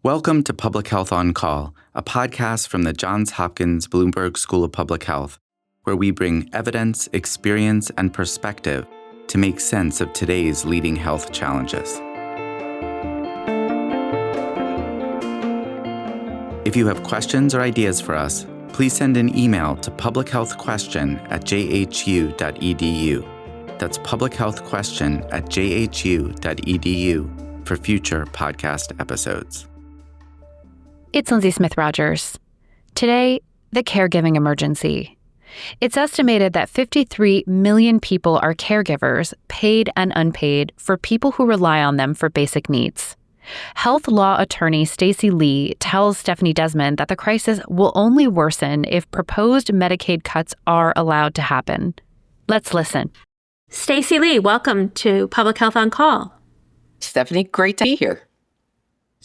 Welcome to Public Health on Call, a podcast from the Johns Hopkins Bloomberg School of Public Health, where we bring evidence, experience, and perspective to make sense of today's leading health challenges. If you have questions or ideas for us, please send an email to publichealthquestion@jhu.edu. That's publichealthquestion@jhu.edu for future podcast episodes. It's Lindsay Smith-Rogers. Today, the caregiving emergency. It's estimated that 53 million people are caregivers, paid and unpaid, for people who rely on them for basic needs. Health law attorney Stacey B tells Stephanie Desmon that the crisis will only worsen if proposed Medicaid cuts are allowed to happen. Let's listen. Stacey B, welcome to Public Health on Call. Stephanie, great to be here.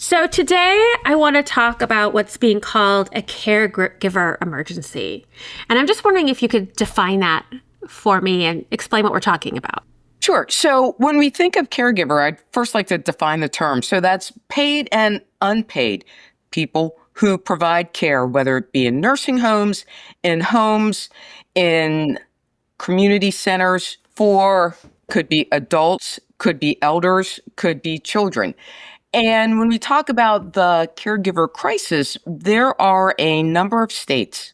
So today I want to talk about what's being called a caregiver emergency. And I'm just wondering if you could define that for me and explain what we're talking about. Sure. So when we think of caregiver, I'd first like to define the term. So that's paid and unpaid people who provide care, whether it be in nursing homes, in community centers could be adults, could be elders, could be children. And when we talk about the caregiver crisis, there are a number of states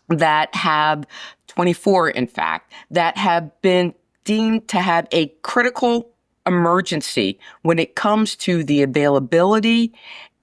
that have, 24 in fact, that have been deemed to have a critical emergency when it comes to the availability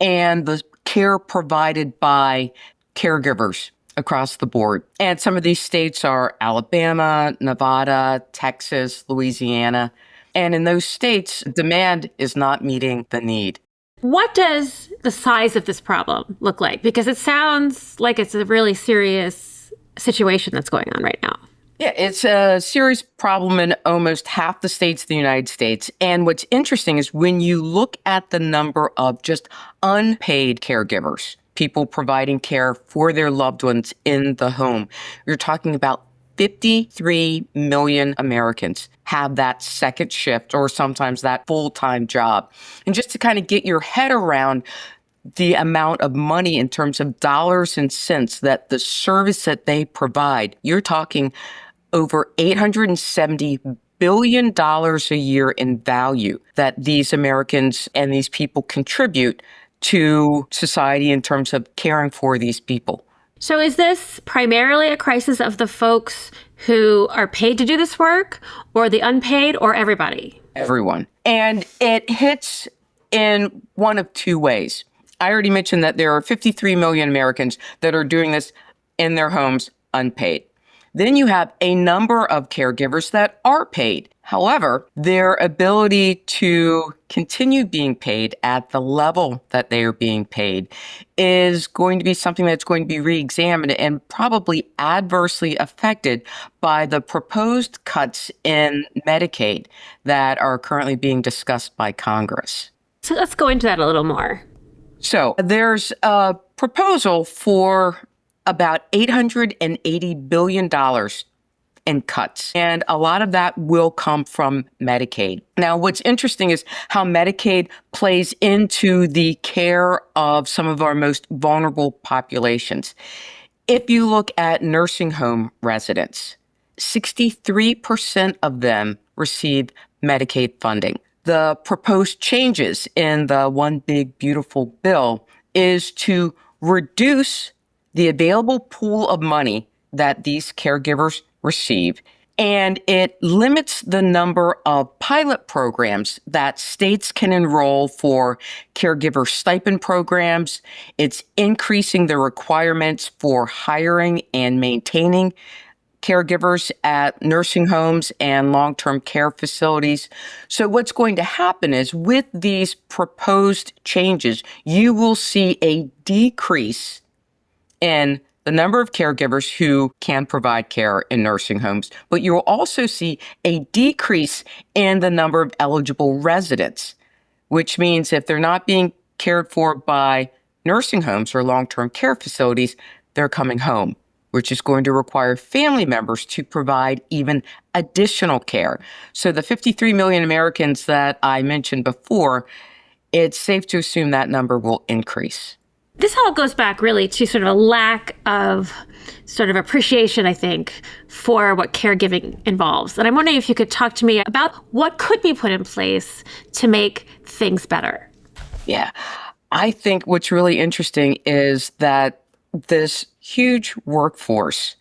and the care provided by caregivers across the board. And some of these states are Alabama, Nevada, Texas, Louisiana. And in those states, demand is not meeting the need. What does the size of this problem look like? Because it sounds like it's a really serious situation that's going on right now. Yeah, it's a serious problem in almost half the states of the United States. And what's interesting is when you look at the number of just unpaid caregivers, people providing care for their loved ones in the home, you're talking about 53 million Americans have that second shift or sometimes that full-time job. And just to kind of get your head around the amount of money in terms of dollars and cents that the service that they provide, you're talking over $870 billion a year in value that these Americans and these people contribute to society in terms of caring for these people. So is this primarily a crisis of the folks who are paid to do this work, or the unpaid, or everybody? Everyone. And it hits in one of two ways. I already mentioned that there are 53 million Americans that are doing this in their homes unpaid. Then you have a number of caregivers that are paid. However, their ability to continue being paid at the level that they are being paid is going to be something that's going to be re-examined and probably adversely affected by the proposed cuts in Medicaid that are currently being discussed by Congress. So let's go into that a little more. So there's a proposal for about $880 billion in cuts. And a lot of that will come from Medicaid. Now, what's interesting is how Medicaid plays into the care of some of our most vulnerable populations. If you look at nursing home residents, 63% of them receive Medicaid funding. The proposed changes in the One Big Beautiful Bill is to reduce the available pool of money that these caregivers receive, and it limits the number of pilot programs that states can enroll for caregiver stipend programs. It's increasing the requirements for hiring and maintaining caregivers at nursing homes and long-term care facilities. So what's going to happen is with these proposed changes, you will see a decrease in the number of caregivers who can provide care in nursing homes, but you will also see a decrease in the number of eligible residents, which means if they're not being cared for by nursing homes or long-term care facilities, they're coming home, which is going to require family members to provide even additional care. So the 53 million Americans that I mentioned before, it's safe to assume that number will increase. This all goes back really to sort of a lack of sort of appreciation, I think, for what caregiving involves. And I'm wondering if you could talk to me about what could be put in place to make things better. Yeah. I think what's really interesting is that this huge workforce,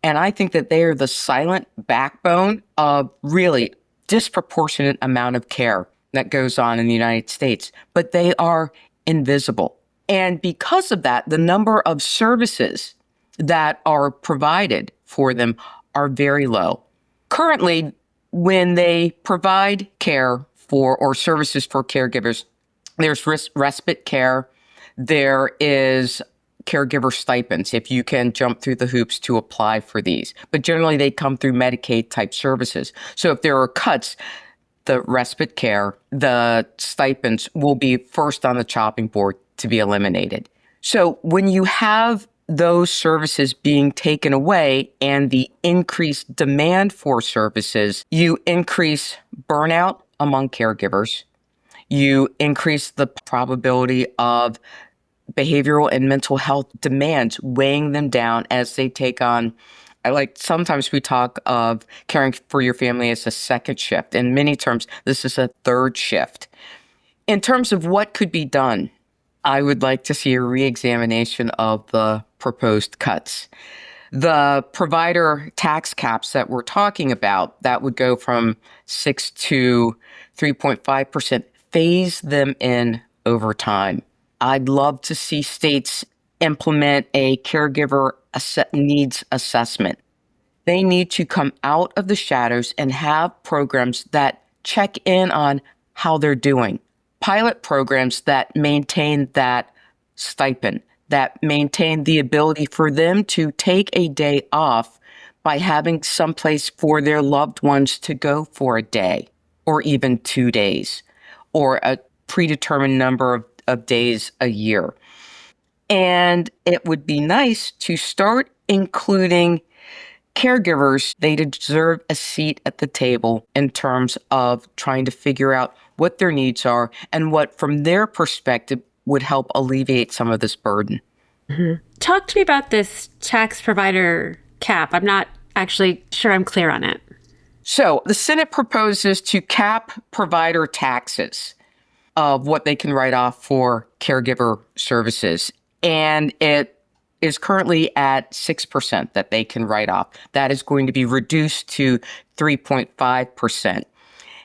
and I think that they are the silent backbone of really disproportionate amount of care that goes on in the United States, but they are invisible. And because of that, the number of services that are provided for them are very low. Currently, when they provide care for or services for caregivers, there's respite care, there is caregiver stipends, if you can jump through the hoops to apply for these. But generally, they come through Medicaid type services. So if there are cuts, the respite care, the stipends will be first on the chopping board to be eliminated. So when you have those services being taken away and the increased demand for services, you increase burnout among caregivers. You increase the probability of behavioral and mental health demands weighing them down as they take on, sometimes we talk of caring for your family as a second shift. In many terms, this is a third shift. In terms of what could be done, I would like to see a reexamination of the proposed cuts. The provider tax caps that we're talking about, that would go from 6 to 3.5%, phase them in over time. I'd love to see states implement a caregiver needs assessment. They need to come out of the shadows and have programs that check in on how they're doing. Pilot programs that maintain that stipend, that maintain the ability for them to take a day off by having someplace for their loved ones to go for a day or even 2 days or a predetermined number of days a year. And it would be nice to start including caregivers. They deserve a seat at the table in terms of trying to figure out what their needs are and what, from their perspective, would help alleviate some of this burden. Mm-hmm. Talk to me about this tax provider cap. I'm not actually sure I'm clear on it. So the Senate proposes to cap provider taxes of what they can write off for caregiver services. And it is currently at 6% that they can write off. That is going to be reduced to 3.5%.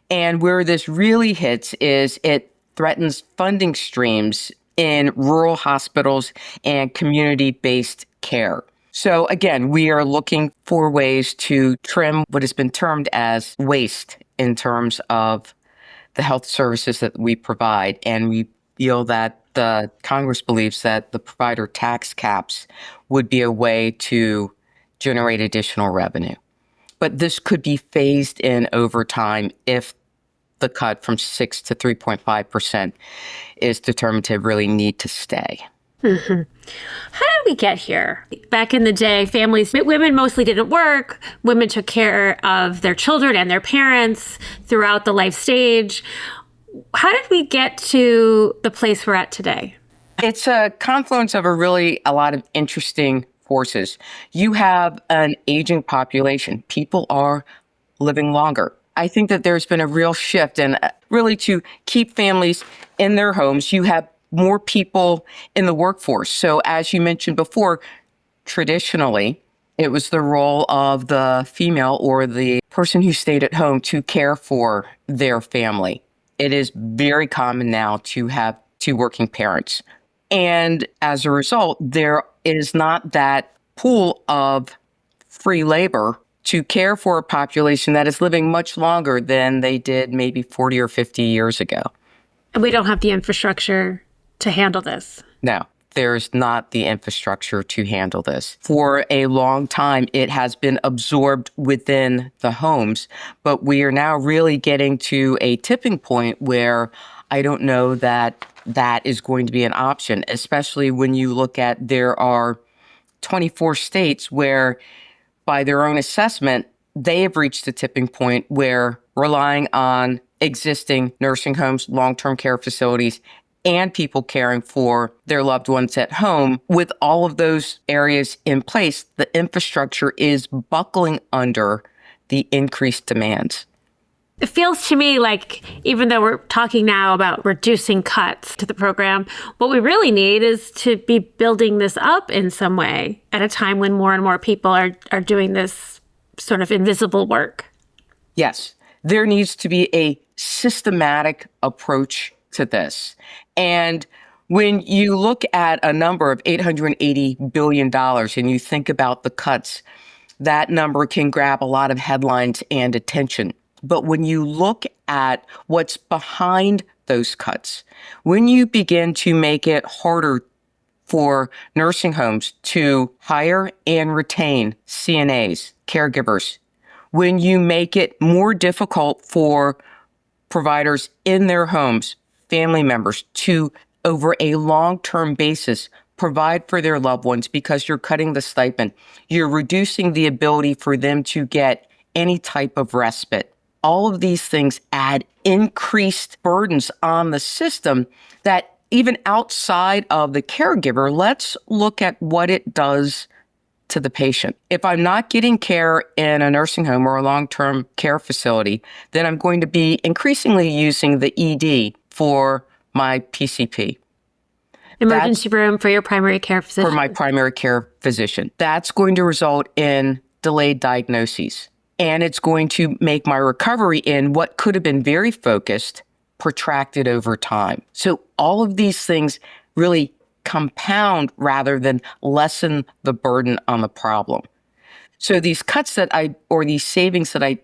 And where this really hits is it threatens funding streams in rural hospitals and community-based care. So again, we are looking for ways to trim what has been termed as waste in terms of the health services that we provide. And we feel that the Congress believes that the provider tax caps would be a way to generate additional revenue. But this could be phased in over time if the cut from 6 to 3.5% is determined to really need to stay. Mm-hmm. How did we get here? Back in the day, women mostly didn't work. Women took care of their children and their parents throughout the life stage. How did we get to the place we're at today? It's a confluence of a lot of interesting forces. You have an aging population. People are living longer. I think that there's been a real shift, and really to keep families in their homes, you have more people in the workforce. So as you mentioned before, traditionally, it was the role of the female or the person who stayed at home to care for their family. It is very common now to have two working parents. And as a result, there is not that pool of free labor to care for a population that is living much longer than they did maybe 40 or 50 years ago. And we don't have the infrastructure to handle this. No, there's not the infrastructure to handle this. For a long time, it has been absorbed within the homes, but we are now really getting to a tipping point where I don't know that that is going to be an option, especially when you look at there are 24 states where, by their own assessment, they have reached a tipping point where relying on existing nursing homes, long-term care facilities, and people caring for their loved ones at home. With all of those areas in place, the infrastructure is buckling under the increased demands. It feels to me like even though we're talking now about reducing cuts to the program, what we really need is to be building this up in some way at a time when more and more people are doing this sort of invisible work. Yes, there needs to be a systematic approach to this. And when you look at a number of $880 billion and you think about the cuts, that number can grab a lot of headlines and attention. But when you look at what's behind those cuts, when you begin to make it harder for nursing homes to hire and retain CNAs, caregivers, when you make it more difficult for providers in their homes, family members, to, over a long-term basis, provide for their loved ones because you're cutting the stipend, you're reducing the ability for them to get any type of respite. All of these things add increased burdens on the system that even outside of the caregiver, let's look at what it does to the patient. If I'm not getting care in a nursing home or a long-term care facility, then I'm going to be increasingly using the ED for my PCP. Emergency room for your primary care physician. For my primary care physician. That's going to result in delayed diagnoses. And it's going to make my recovery in what could have been very focused, protracted over time. So all of these things really compound rather than lessen the burden on the problem. So these cuts or these savings that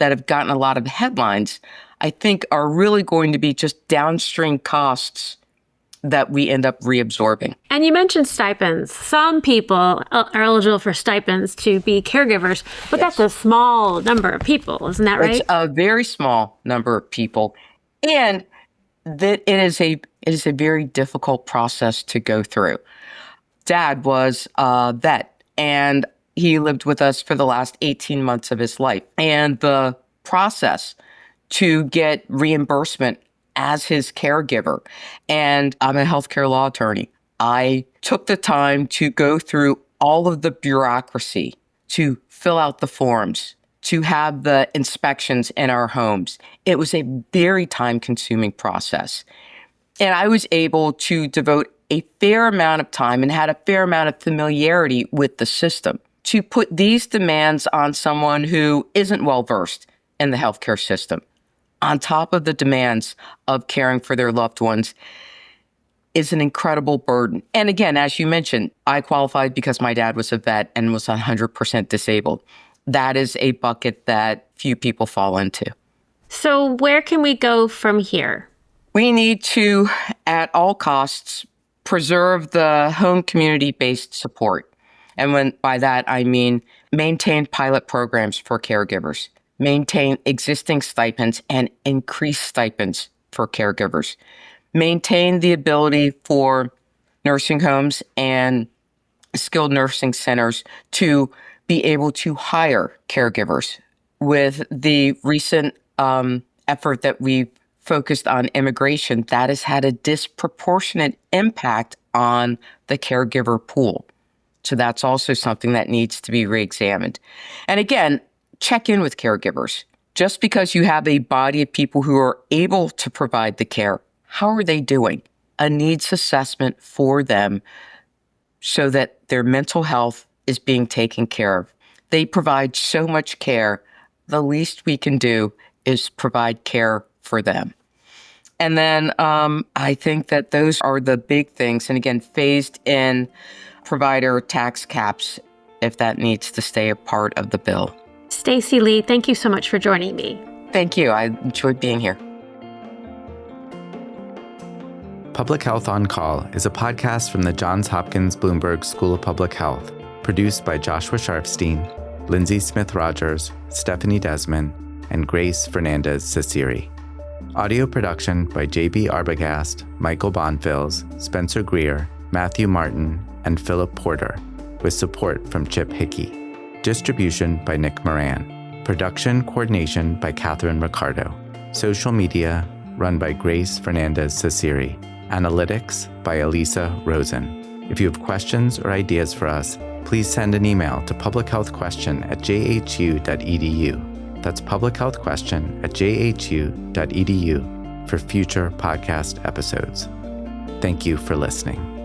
have gotten a lot of headlines, I think are really going to be just downstream costs that we end up reabsorbing. And you mentioned stipends. Some people are eligible for stipends to be caregivers, but yes, that's a small number of people, isn't that right? It's a very small number of people. And that it is a very difficult process to go through. Dad was a vet, and he lived with us for the last 18 months of his life. And the process to get reimbursement as his caregiver, and I'm a healthcare law attorney, I took the time to go through all of the bureaucracy, to fill out the forms, to have the inspections in our homes. It was a very time-consuming process. And I was able to devote a fair amount of time and had a fair amount of familiarity with the system to put these demands on someone who isn't well-versed in the healthcare system, on top of the demands of caring for their loved ones, is an incredible burden. And again, as you mentioned, I qualified because my dad was a vet and was 100% disabled. That is a bucket that few people fall into. So where can we go from here? We need to, at all costs, preserve the home community-based support. And by that, I mean maintain pilot programs for caregivers, maintain existing stipends and increase stipends for caregivers, maintain the ability for nursing homes and skilled nursing centers to be able to hire caregivers. With the recent effort that we've focused on immigration, that has had a disproportionate impact on the caregiver pool. So that's also something that needs to be reexamined. And again, check in with caregivers. Just because you have a body of people who are able to provide the care, how are they doing? A needs assessment for them so that their mental health is being taken care of. They provide so much care. The least we can do is provide care for them. And then I think that those are the big things. And again, phased in provider tax caps, if that needs to stay a part of the bill. Stacey Lee, thank you so much for joining me. Thank you. I enjoyed being here. Public Health on Call is a podcast from the Johns Hopkins Bloomberg School of Public Health, produced by Joshua Sharfstein, Lindsay Smith-Rogers, Stephanie Desmon, and Grace Fernandez-Ciceri. Audio production by J.B. Arbogast, Michael Bonfils, Spencer Greer, Matthew Martin, and Philip Porter, with support from Chip Hickey. Distribution by Nick Moran. Production coordination by Catherine Ricardo. Social media run by Grace Fernandez-Sasiri. Analytics by Elisa Rosen. If you have questions or ideas for us, please send an email to publichealthquestion@jhu.edu. That's publichealthquestion@jhu.edu for future podcast episodes. Thank you for listening.